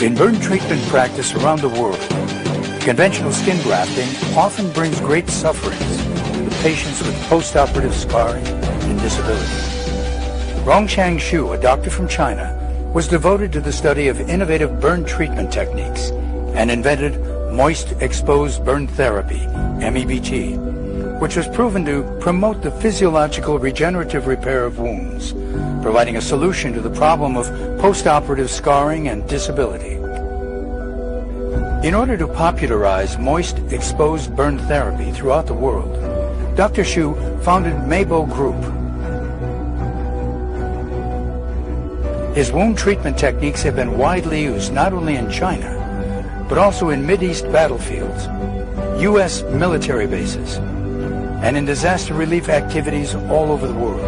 In burn treatment practice around the world, conventional skin grafting often brings great sufferings to the patients with post-operative scarring and disability. Rongshang Xu, a doctor from China, was devoted to the study of innovative burn treatment techniques and invented moist exposed burn therapy, MEBT, which was proven to promote the physiological regenerative repair of wounds, providing a solution to the problem of post-operative scarring and disability. In order to popularize moist exposed burn therapy throughout the world, Dr. Xu founded Meibo Group. His wound treatment techniques have been widely used not only in China, but also in Mideast battlefields, U.S. military bases, and in disaster relief activities all over the world.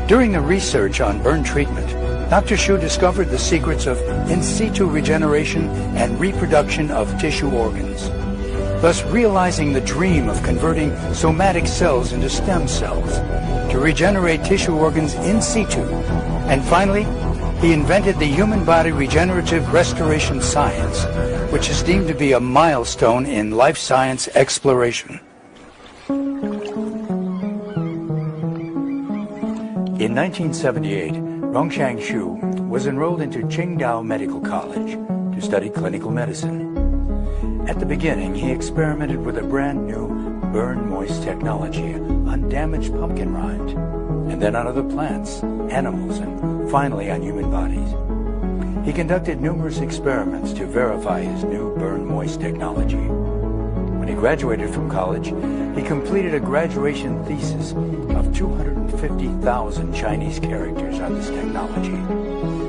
During the research on burn treatment, Dr. Xu discovered the secrets of in situ regeneration and reproduction of tissue organs, thus realizing the dream of converting somatic cells into stem cells to regenerate tissue organs in situ. And finally, he invented the human body regenerative restoration science, which is deemed to be a milestone in life science exploration. In 1978, Rongshang Xu was enrolled into Qingdao Medical College to study clinical medicine. At the beginning, he experimented with a brand new burn moist technology on damaged pumpkin rind, and then on other plants, animals, and finally on human bodies. He conducted numerous experiments to verify his new burn moist technology. When he graduated from college, he completed a graduation thesis of 250,000 Chinese characters on this technology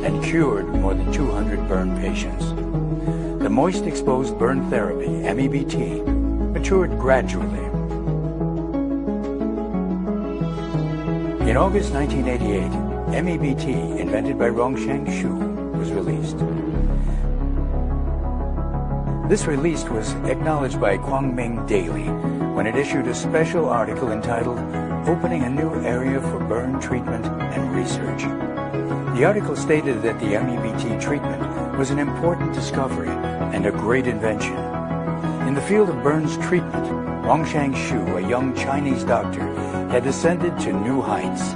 and cured more than 200 burn patients. The moist exposed burn therapy, MEBT, matured gradually. In August 1988, MEBT, invented by Rongshang Xu, was released. This release was acknowledged by Guangming Daily when it issued a special article entitled Opening a New Area for Burn Treatment and Research. The article stated that the MEBT treatment was an important discovery and a great invention. In the field of burns treatment, Rongshang Xu, a young Chinese doctor, had ascended to new heights.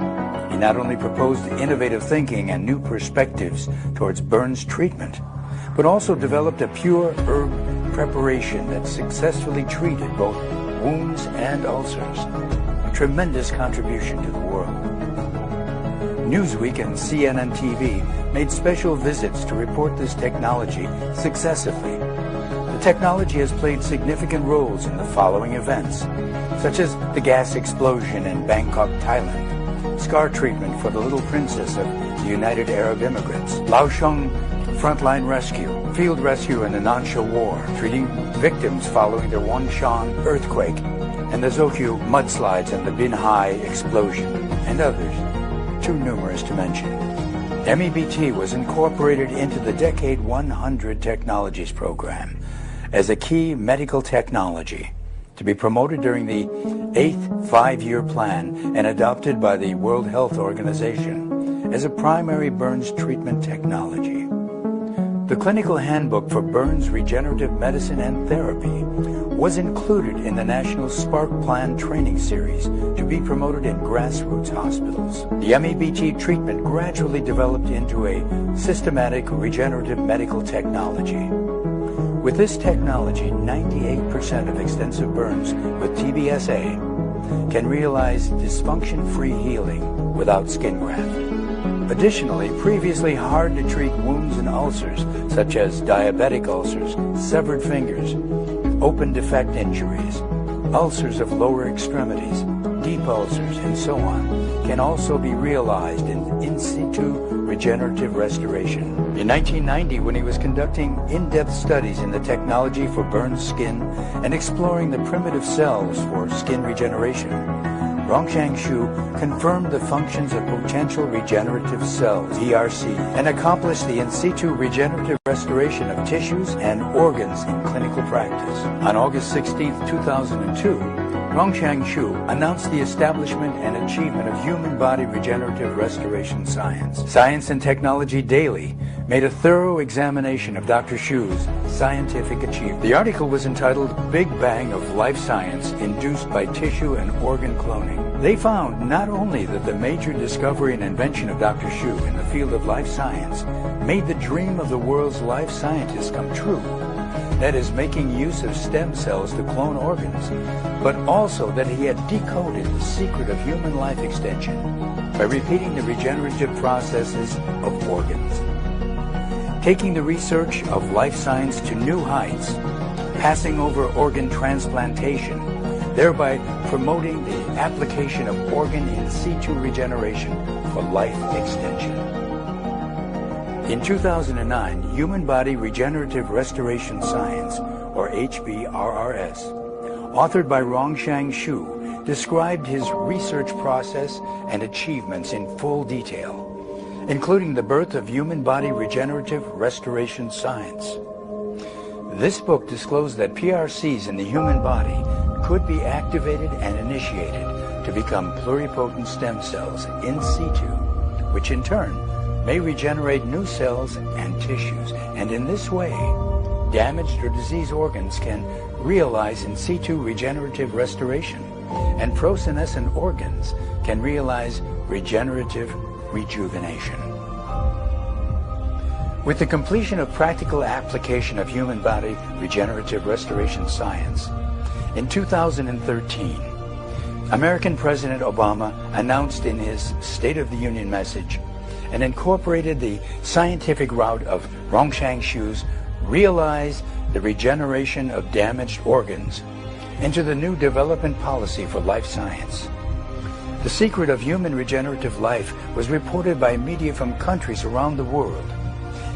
He not only proposed innovative thinking and new perspectives towards burns treatment, but also developed a pure herb preparation that successfully treated both wounds and ulcers, a tremendous contribution to the world. Newsweek and CNN TV made special visits to report this technology successively. The technology has played significant roles in the following events, such as the gas explosion in Bangkok, Thailand, scar treatment for the little princess of the United Arab Immigrants, Laosheng frontline rescue, field rescue in the Nansha War, treating victims following the Wanshan earthquake, and the Zokyu mudslides and the Binhai explosion, and others, too numerous to mention. MEBT was incorporated into the Decade 100 Technologies program as a key medical technology to be promoted during the 8th five-year plan and adopted by the World Health Organization as a primary burns treatment technology. The Clinical Handbook for Burns Regenerative Medicine and Therapy was included in the National Spark Plan training series to be promoted in grassroots hospitals. The MEBT treatment gradually developed into a systematic regenerative medical technology. With this technology, 98% of extensive burns with TBSA can realize dysfunction-free healing without skin graft. Additionally, previously hard-to-treat wounds and ulcers, such as diabetic ulcers, severed fingers, open defect injuries, ulcers of lower extremities, deep ulcers, and so on, can also be realized in situ regenerative restoration. In 1990, when he was conducting in-depth studies in the technology for burned skin and exploring the primitive cells for skin regeneration, Rongshang Xu confirmed the functions of potential regenerative cells, PRC, and accomplished the in situ regenerative restoration of tissues and organs in clinical practice. On August 16, 2002, Rongshang Xu announced the establishment and achievement of human body regenerative restoration science. Science and Technology Daily made a thorough examination of Dr. Xu's scientific achievement. The article was entitled Big Bang of Life Science Induced by Tissue and Organ Cloning. They found not only that the major discovery and invention of Dr. Xu in the field of life science made the dream of the world's life scientists come true, that is, making use of stem cells to clone organs, but also that he had decoded the secret of human life extension by repeating the regenerative processes of organs. Taking the research of life science to new heights, passing over organ transplantation, thereby promoting the application of organ in situ regeneration for life extension. In 2009, Human Body Regenerative Restoration Science, or HBRRS, authored by Rongshang Xu, described his research process and achievements in full detail, including the birth of human body regenerative restoration science. This book disclosed that PRCs in the human body could be activated and initiated to become pluripotent stem cells in situ, which in turn may regenerate new cells and tissues, and in this way, damaged or diseased organs can realize in situ regenerative restoration, and prosenescent organs can realize regenerative rejuvenation. With the completion of practical application of human body regenerative restoration science, in 2013, American President Obama announced in his State of the Union message and incorporated the scientific route of Rongshang Xu's Realize the Regeneration of Damaged Organs into the new development policy for life science. The secret of human regenerative life was reported by media from countries around the world.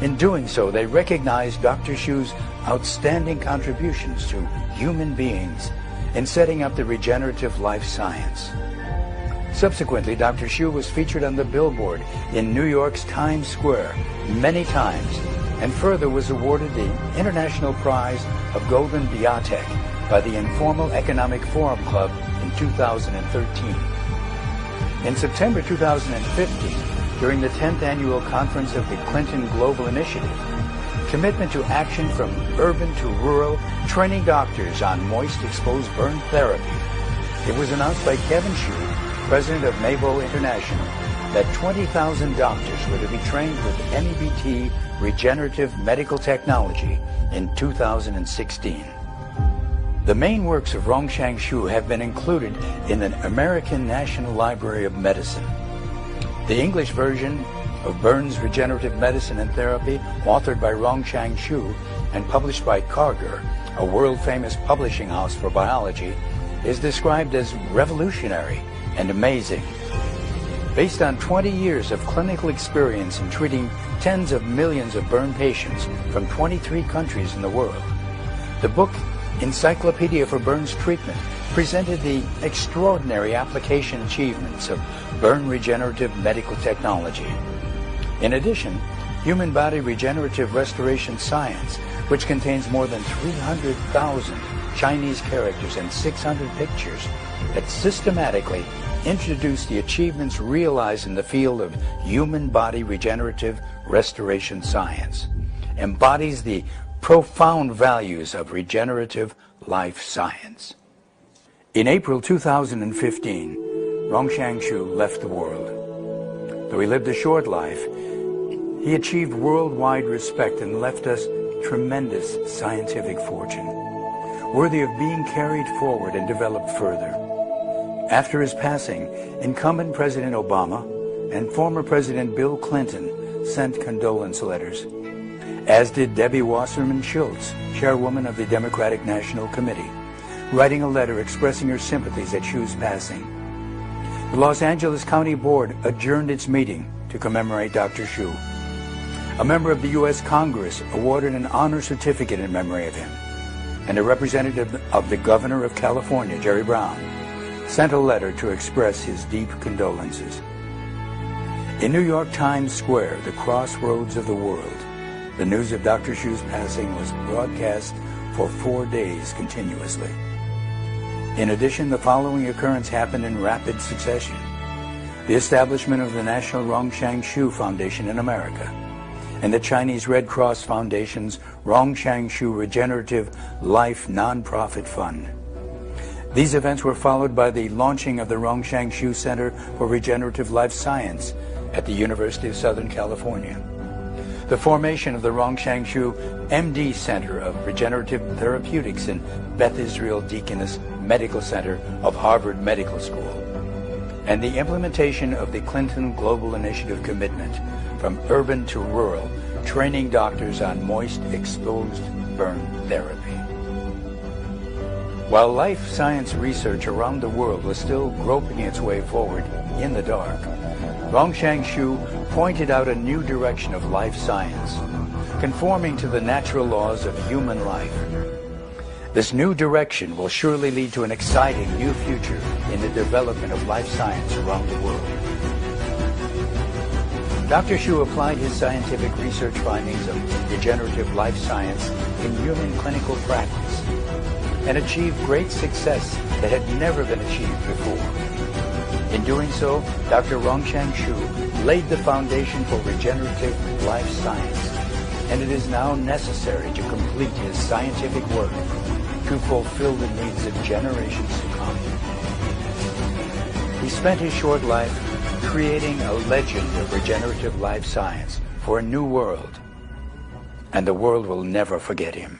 In doing so, they recognized Dr. Xu's outstanding contributions to human beings in setting up the regenerative life science. Subsequently, Dr. Xu was featured on the billboard in New York's Times Square many times, and further was awarded the International Prize of Golden Biotech by the Informal Economic Forum Club in 2013. In September 2015, during the 10th Annual Conference of the Clinton Global Initiative, Commitment to Action from Urban to Rural, training doctors on moist exposed burn therapy, it was announced by Kevin Xu, president of NABO International, that 20,000 doctors were to be trained with MEBT regenerative medical technology in 2016. The main works of Rongshang Xu have been included in the American National Library of Medicine. The English version of Burns Regenerative Medicine and Therapy, authored by Rongshang Xu and published by Karger, a world-famous publishing house for biology, is described as revolutionary and amazing. Based on 20 years of clinical experience in treating tens of millions of burn patients from 23 countries in the world, the book Encyclopedia for Burns Treatment presented the extraordinary application achievements of burn regenerative medical technology. In addition, Human Body Regenerative Restoration Science, which contains more than 300,000 Chinese characters and 600 pictures that systematically introduce the achievements realized in the field of human body regenerative restoration science, embodies the profound values of regenerative life science. In April 2015, Rongshang Xu left the world. Though he lived a short life, he achieved worldwide respect and left us tremendous scientific fortune, worthy of being carried forward and developed further. After his passing, incumbent President Obama and former President Bill Clinton sent condolence letters, as did Debbie Wasserman Schultz, chairwoman of the Democratic National Committee, writing a letter expressing her sympathies at Xu's passing. The Los Angeles County Board adjourned its meeting to commemorate Dr. Xu. A member of the U.S. Congress awarded an honor certificate in memory of him, and a representative of the governor of California, Jerry Brown, sent a letter to express his deep condolences. In New York Times Square, the crossroads of the world, the news of Dr. Shu's passing was broadcast for 4 days continuously. In addition, the following occurrence happened in rapid succession. The establishment of the National Rongshan Shu Foundation in America, and the Chinese Red Cross Foundation's Rongshan Shu Regenerative Life Nonprofit Fund. These events were followed by the launching of the Rongshan Shu Center for Regenerative Life Science at the University of Southern California, the formation of the Rongshan Shu MD Center of Regenerative Therapeutics in Beth Israel Deaconess Medical Center of Harvard Medical School, and the implementation of the Clinton Global Initiative commitment from urban to rural, training doctors on moist exposed burn therapy. While life science research around the world was still groping its way forward in the dark, Rongshan Shu pointed out a new direction of life science, conforming to the natural laws of human life. This new direction will surely lead to an exciting new future in the development of life science around the world. Dr. Shu applied his scientific research findings of regenerative life science in human clinical practice and achieved great success that had never been achieved before. In doing so, Dr. Rongshan Shu laid the foundation for regenerative life science, and it is now necessary to complete his scientific work to fulfill the needs of generations to come. He spent his short life creating a legend of regenerative life science for a new world, and the world will never forget him.